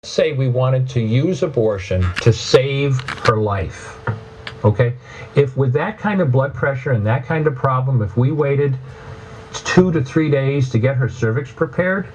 Say we wanted to use abortion to save her life, okay? If with that kind of blood pressure and that kind of problem, if we waited 2 to 3 days to get her cervix prepared,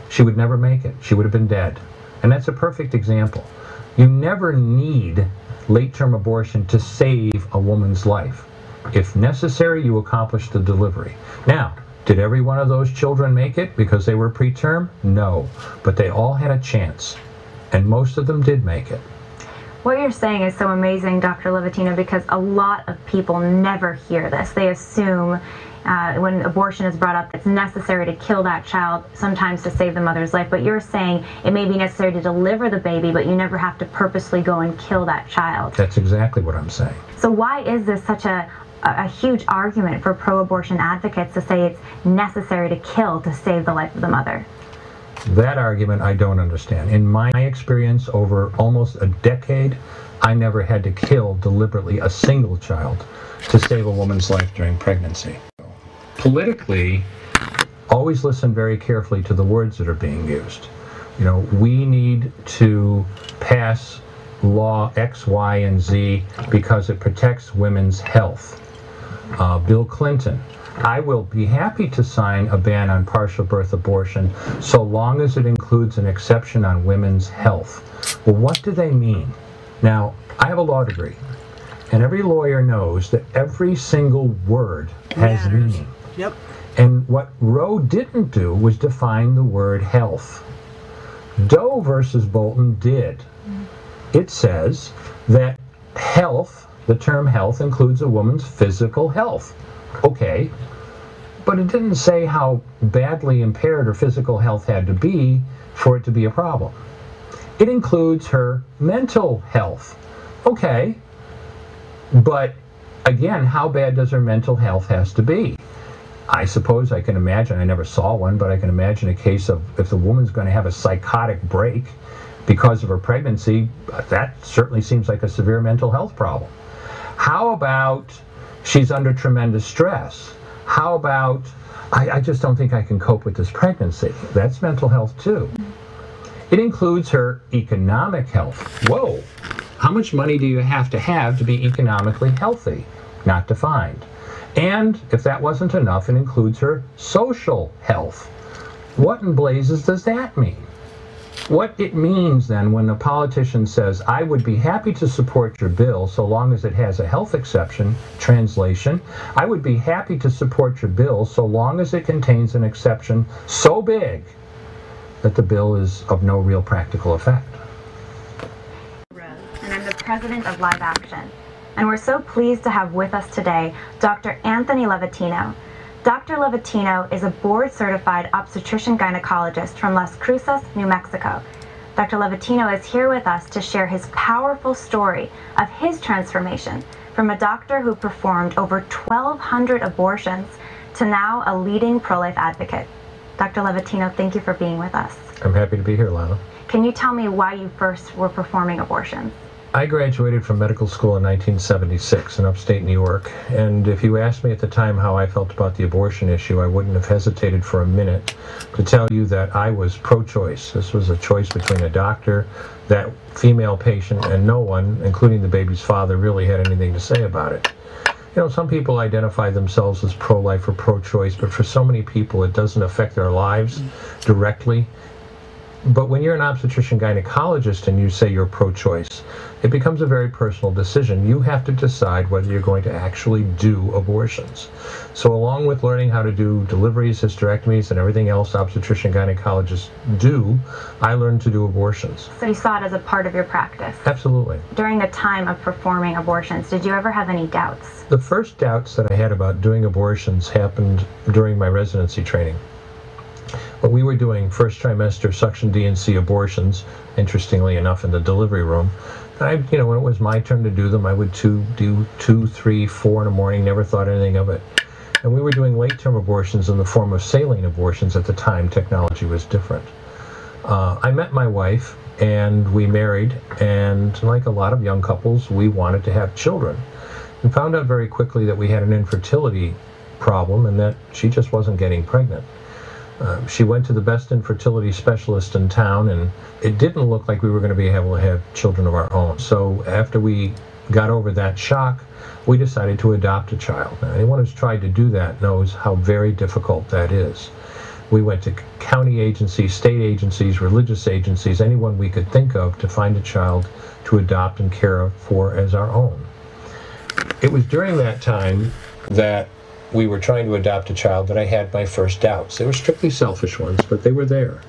she would never make it. She would have been dead. And that's a perfect example. You never need late-term abortion to save a woman's life. If necessary, you accomplish the delivery. Now, did every one of those children make it because they were preterm? No, but they all had a chance, and most of them did make it. What you're saying is so amazing, Dr. Levatino, because a lot of people never hear this. They assume when abortion is brought up, it's necessary to kill that child, sometimes to save the mother's life. But you're saying it may be necessary to deliver the baby, but you never have to purposely go and kill that child. That's exactly what I'm saying. So why is this such a huge argument for pro-abortion advocates to say it's necessary to kill to save the life of the mother? That argument I don't understand. In my experience over almost a decade, I never had to kill deliberately a single child to save a woman's life during pregnancy. Politically, always listen very carefully to the words that are being used. You know, we need to pass law X, Y, and Z because it protects women's health. Bill Clinton, I will be happy to sign a ban on partial birth abortion so long as it includes an exception on women's health. Well, what do they mean? Now, I have a law degree, and every lawyer knows that every single word has meaning. Yep. And what Roe didn't do was define the word health. Doe versus Bolton did. It says that health, the term health, includes a woman's physical health. Okay, but it didn't say how badly impaired her physical health had to be for it to be a problem. It includes her mental health. Okay, but again, how bad does her mental health has to be? I suppose I can imagine, I never saw one, but I can imagine a case of if the woman's going to have a psychotic break because of her pregnancy, that certainly seems like a severe mental health problem. How about she's under tremendous stress? How about, I just don't think I can cope with this pregnancy? That's mental health too. It includes her economic health. Whoa, how much money do you have to be economically healthy? Not defined. And if that wasn't enough, it includes her social health. What in blazes does that mean? What it means then when a politician says, I would be happy to support your bill so long as it has a health exception, translation, I would be happy to support your bill so long as it contains an exception so big that the bill is of no real practical effect. And I'm the president of Live Action. And we're so pleased to have with us today Dr. Anthony Levatino. Dr. Levatino is a board-certified obstetrician-gynecologist from Las Cruces, New Mexico. Dr. Levatino is here with us to share his powerful story of his transformation from a doctor who performed over 1,200 abortions to now a leading pro-life advocate. Dr. Levatino, thank you for being with us. I'm happy to be here, Lana. Can you tell me why you first were performing abortions? I graduated from medical school in 1976 in upstate New York, and if you asked me at the time how I felt about the abortion issue, I wouldn't have hesitated for a minute to tell you that I was pro-choice. This was a choice between a doctor, that female patient, and no one, including the baby's father, really had anything to say about it. You know, some people identify themselves as pro-life or pro-choice, but for so many people it doesn't affect their lives directly. But when you're an obstetrician-gynecologist and you say you're pro-choice, it becomes a very personal decision. You have to decide whether you're going to actually do abortions. So along with learning how to do deliveries, hysterectomies, and everything else obstetrician-gynecologists do, I learned to do abortions. So you saw it as a part of your practice? Absolutely. During the time of performing abortions, did you ever have any doubts? The first doubts that I had about doing abortions happened during my residency training. When we were doing first trimester suction D&C abortions, interestingly enough, in the delivery room, when it was my turn to do them, I would do 2, 3, 4 in the morning, never thought anything of it. And we were doing late-term abortions in the form of saline abortions at the time. Technology was different. I met my wife, and we married, and like a lot of young couples, we wanted to have children. We found out very quickly that we had an infertility problem and that she just wasn't getting pregnant. She went to the best infertility specialist in town, and it didn't look like we were going to be able to have children of our own. So after we got over that shock, we decided to adopt a child. Now, anyone who's tried to do that knows how very difficult that is. We went to county agencies, state agencies, religious agencies, anyone we could think of to find a child to adopt and care for as our own. It was during that time that we were trying to adopt a child that I had my first doubts. They were strictly selfish ones, but they were there.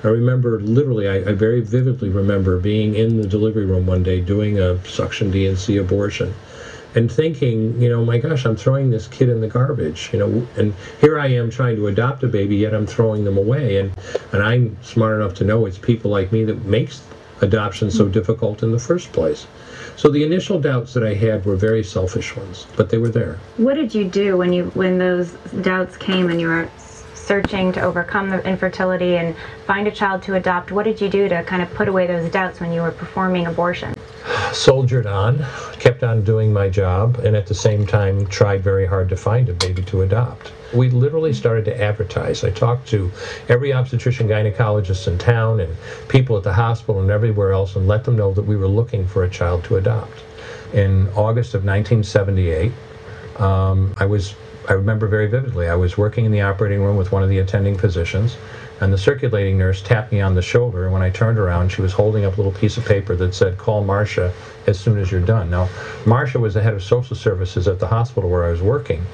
I remember literally, I very vividly remember being in the delivery room one day doing a suction D&C abortion and thinking, my gosh, I'm throwing this kid in the garbage, and here I am trying to adopt a baby, yet I'm throwing them away. And I'm smart enough to know it's people like me that makes adoption so difficult in the first place. So the initial doubts that I had were very selfish ones, but they were there. What did you do when those doubts came and you were searching to overcome the infertility and find a child to adopt? What did you do to kind of put away those doubts when you were performing abortion? Soldiered on, kept on doing my job, and at the same time tried very hard to find a baby to adopt. We literally started to advertise. I talked to every obstetrician gynecologist in town and people at the hospital and everywhere else and let them know that we were looking for a child to adopt. In August of 1978, I remember very vividly, I was working in the operating room with one of the attending physicians, and the circulating nurse tapped me on the shoulder, and when I turned around, she was holding up a little piece of paper that said, "Call Marcia as soon as you're done." Now, Marcia was the head of social services at the hospital where I was working,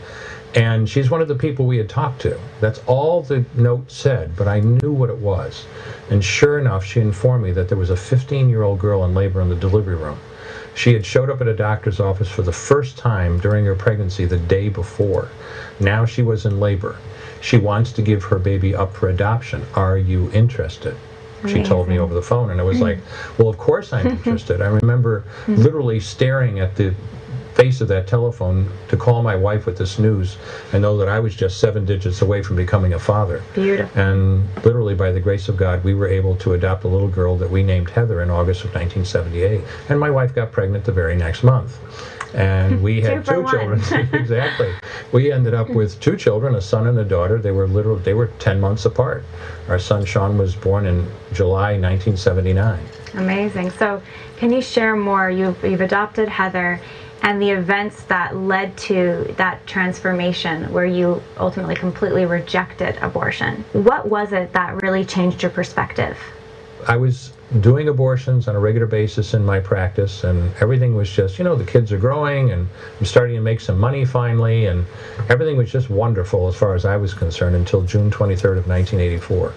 and she's one of the people we had talked to. That's all the note said, but I knew what it was. And sure enough, she informed me that there was a 15-year-old girl in labor in the delivery room. She had showed up at a doctor's office for the first time during her pregnancy the day before. Now she was in labor. She wants to give her baby up for adoption. Are you interested? Amazing. She told me over the phone, and I was like, well, of course I'm interested. I remember literally staring at the face of that telephone to call my wife with this news and know that I was just 7 digits away from becoming a father. Beautiful. And literally, by the grace of God, we were able to adopt a little girl that we named Heather in August of 1978. And my wife got pregnant the very next month. And we had 2 children. Exactly. We ended up with 2 children, a son and a daughter. They were 10 months apart. Our son Sean was born in July 1979. Amazing. So can you share more? You've adopted Heather and the events that led to that transformation where you ultimately completely rejected abortion. What was it that really changed your perspective? I was doing abortions on a regular basis in my practice, and everything was just, the kids are growing, and I'm starting to make some money finally, and everything was just wonderful as far as I was concerned until June 23rd of 1984.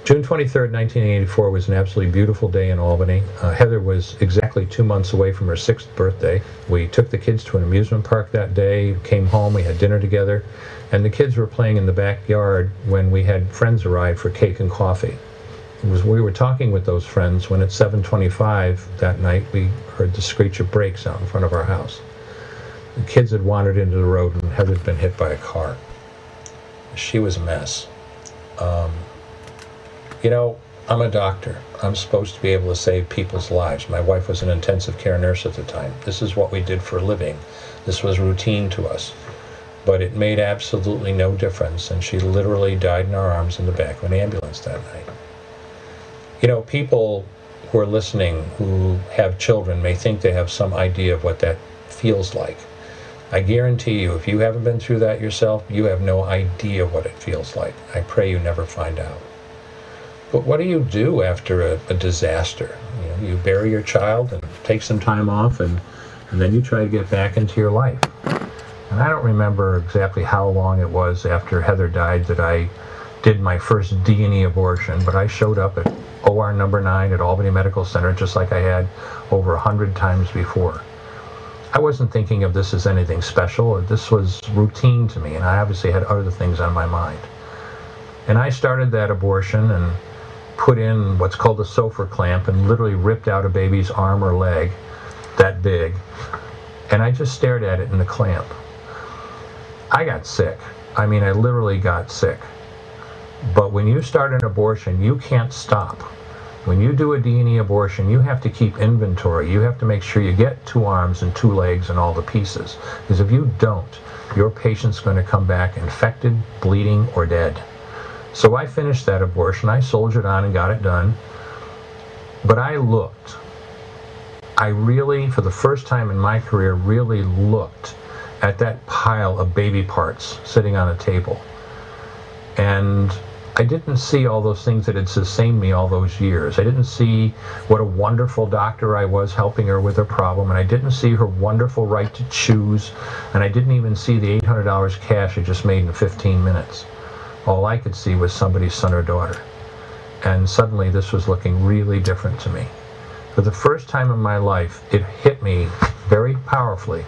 June 23rd, 1984 was an absolutely beautiful day in Albany. Heather was exactly 2 months away from her 6th birthday. We took the kids to an amusement park that day, came home, we had dinner together, and the kids were playing in the backyard when we had friends arrive for cake and coffee. We were talking with those friends when at 7:25 that night we heard the screech of brakes out in front of our house. The kids had wandered into the road and Heather had been hit by a car. She was a mess. I'm a doctor. I'm supposed to be able to save people's lives. My wife was an intensive care nurse at the time. This is what we did for a living. This was routine to us. But it made absolutely no difference, and she literally died in our arms in the back of an ambulance that night. People who are listening who have children may think they have some idea of what that feels like. I guarantee you, if you haven't been through that yourself, you have no idea what it feels like. I pray you never find out. But what do you do after a disaster? You bury your child and take some time off, and then you try to get back into your life. And I don't remember exactly how long it was after Heather died that I did my first D&E abortion, but I showed up at OR number 9 at Albany Medical Center just like I had over 100 times before. I wasn't thinking of this as anything special. This was routine to me, and I obviously had other things on my mind. And I started that abortion and put in what's called a Sofer clamp and literally ripped out a baby's arm or leg that big, and I just stared at it in the clamp. I got sick. I literally got sick. But when you start an abortion, you can't stop. When you do a D&E abortion, you have to keep inventory. You have to make sure you get 2 arms and 2 legs and all the pieces. Because if you don't, your patient's going to come back infected, bleeding, or dead. So I finished that abortion. I soldiered on and got it done. But I really, for the first time in my career, really looked at that pile of baby parts sitting on a table. And I didn't see all those things that had sustained me all those years. I didn't see what a wonderful doctor I was helping her with her problem, and I didn't see her wonderful right to choose, and I didn't even see the $800 cash I just made in 15 minutes. All I could see was somebody's son or daughter. And suddenly this was looking really different to me. For the first time in my life, it hit me very powerfully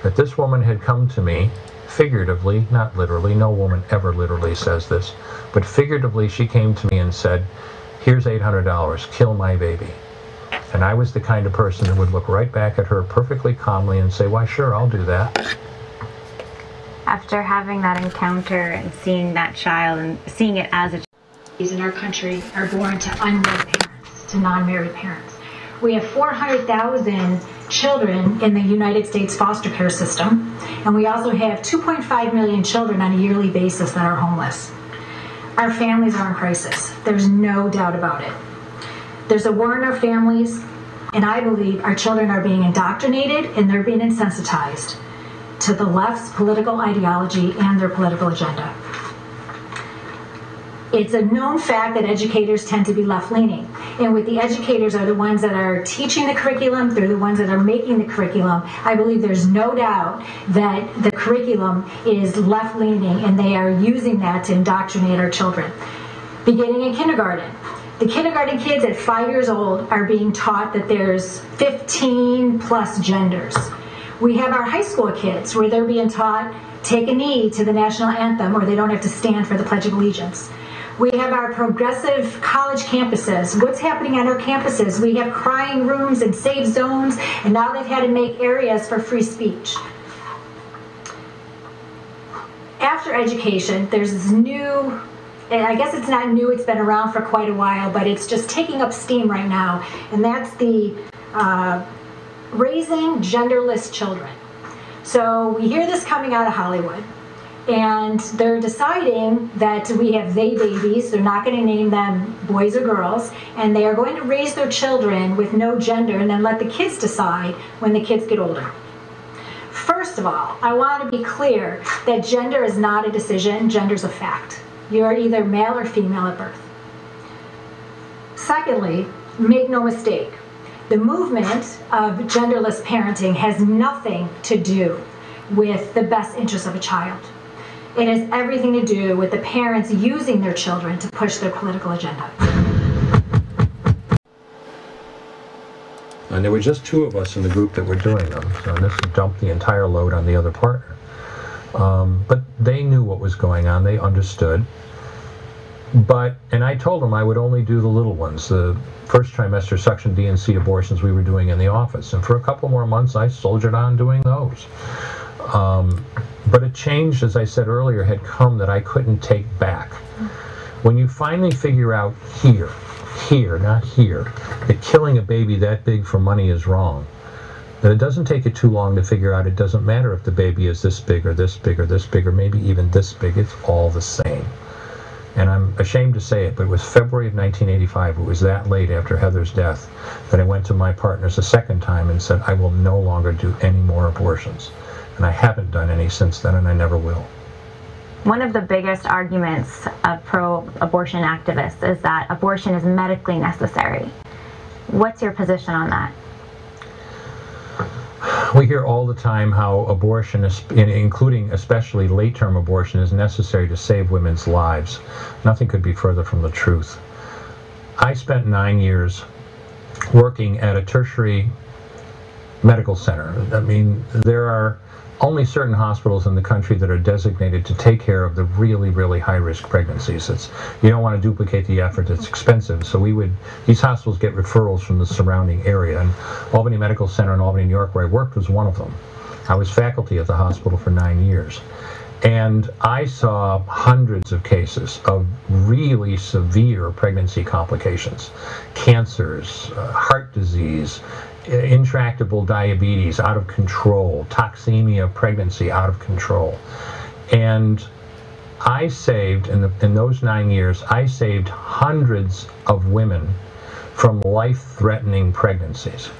that this woman had come to me, figuratively, not literally, no woman ever literally says this, but figuratively she came to me and said, here's $800, kill my baby. And I was the kind of person that would look right back at her perfectly calmly and say, why sure, I'll do that. After having that encounter and seeing that child and seeing it as a child, in our country are born to unwed parents, to non-married parents. We have 400,000 children in the United States foster care system, and we also have 2.5 million children on a yearly basis that are homeless. Our families are in crisis. There's no doubt about it. There's a war in our families, and I believe our children are being indoctrinated and they're being insensitized to the left's political ideology and their political agenda. It's a known fact that educators tend to be left-leaning, and with the educators are the ones that are teaching the curriculum, they're the ones that are making the curriculum. I believe there's no doubt that the curriculum is left-leaning and they are using that to indoctrinate our children. Beginning in kindergarten. The kindergarten kids at 5 years old are being taught that there's 15 plus genders. We have our high school kids where they're being taught, take a knee to the national anthem or they don't have to stand for the Pledge of Allegiance. We have our progressive college campuses. What's happening on our campuses? We have crying rooms and safe zones, and now they've had to make areas for free speech. After education, there's this new, and I guess it's not new, it's been around for quite a while, but it's just taking up steam right now, and that's the raising genderless children. So we hear this coming out of Hollywood. And they're deciding that we have they babies, they're not going to name them boys or girls, and they are going to raise their children with no gender and then let the kids decide when the kids get older. First of all, I want to be clear that gender is not a decision, gender is a fact. You are either male or female at birth. Secondly, make no mistake, the movement of genderless parenting has nothing to do with the best interest of a child. It has everything to do with the parents using their children to push their political agenda. And there were just two of us in the group that were doing them, so this dumped the entire load on the other partner. But they knew what was going on, they understood. And I told them I would only do the little ones, the first trimester suction D and C abortions we were doing in the office. And for a couple more months, I soldiered on doing those. But a change, as I said earlier, had come that I couldn't take back. When you finally figure out here, not here, that killing a baby that big for money is wrong, then it doesn't take you too long to figure out it doesn't matter if the baby is this big or this big or this big or maybe even this big, it's all the same. And I'm ashamed to say it, but it was February of 1985, it was that late after Heather's death, that I went to my partners a second time and said, I will no longer do any more abortions. And I haven't done any since then, and I never will. One of the biggest arguments of pro-abortion activists is that abortion is medically necessary. What's your position on that? We hear all the time how abortion, including especially late-term abortion, is necessary to save women's lives. Nothing could be further from the truth. I spent 9 years working at a tertiary medical center. I mean, there are only certain hospitals in the country that are designated to take care of the really, really high-risk pregnancies. You don't want to duplicate the effort, it's expensive. So these hospitals get referrals from the surrounding area. And Albany Medical Center in Albany, New York, where I worked, was one of them. I was faculty at the hospital for 9 years. And I saw hundreds of cases of really severe pregnancy complications, cancers, heart disease, intractable diabetes out of control, toxemia, pregnancy out of control. And I saved, in those 9 years, I saved hundreds of women from life-threatening pregnancies.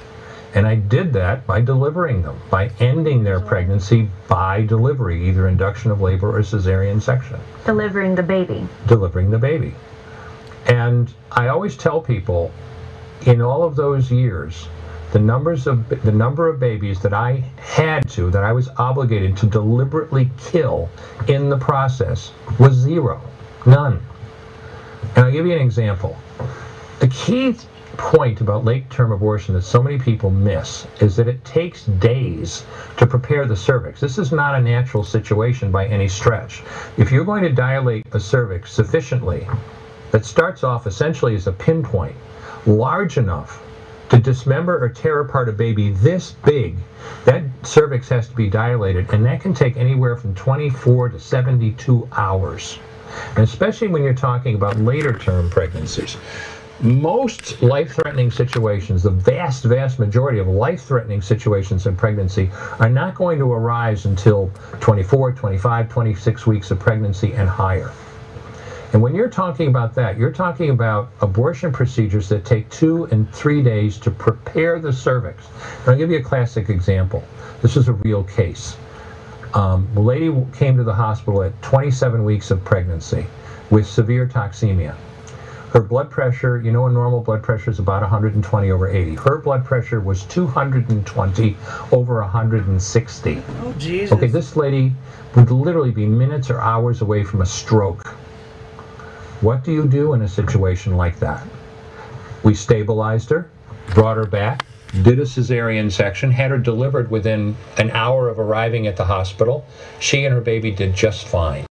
And I did that by delivering them, by ending their pregnancy by delivery, either induction of labor or cesarean section. Delivering the baby. Delivering the baby. And I always tell people, in all of those years, the number of babies that I was obligated to deliberately kill in the process was zero. None. And I'll give you an example. The key point about late-term abortion that so many people miss is that it takes days to prepare the cervix. This is not a natural situation by any stretch. If you're going to dilate a cervix sufficiently, that starts off essentially as a pinpoint, large enough to dismember or tear apart a baby this big, that cervix has to be dilated, and that can take anywhere from 24 to 72 hours. And especially when you're talking about later-term pregnancies. Most life-threatening situations, the vast, vast majority of life-threatening situations in pregnancy are not going to arise until 24, 25, 26 weeks of pregnancy and higher. And when you're talking about that, you're talking about abortion procedures that take 2 and 3 days to prepare the cervix. And I'll give you a classic example. This is a real case. A lady came to the hospital at 27 weeks of pregnancy with severe toxemia. Her blood pressure, you know, a normal blood pressure is about 120 over 80. Her blood pressure was 220 over 160. Oh, Jesus. Okay, this lady would literally be minutes or hours away from a stroke. What do you do in a situation like that? We stabilized her, brought her back, did a cesarean section, had her delivered within an hour of arriving at the hospital. She and her baby did just fine.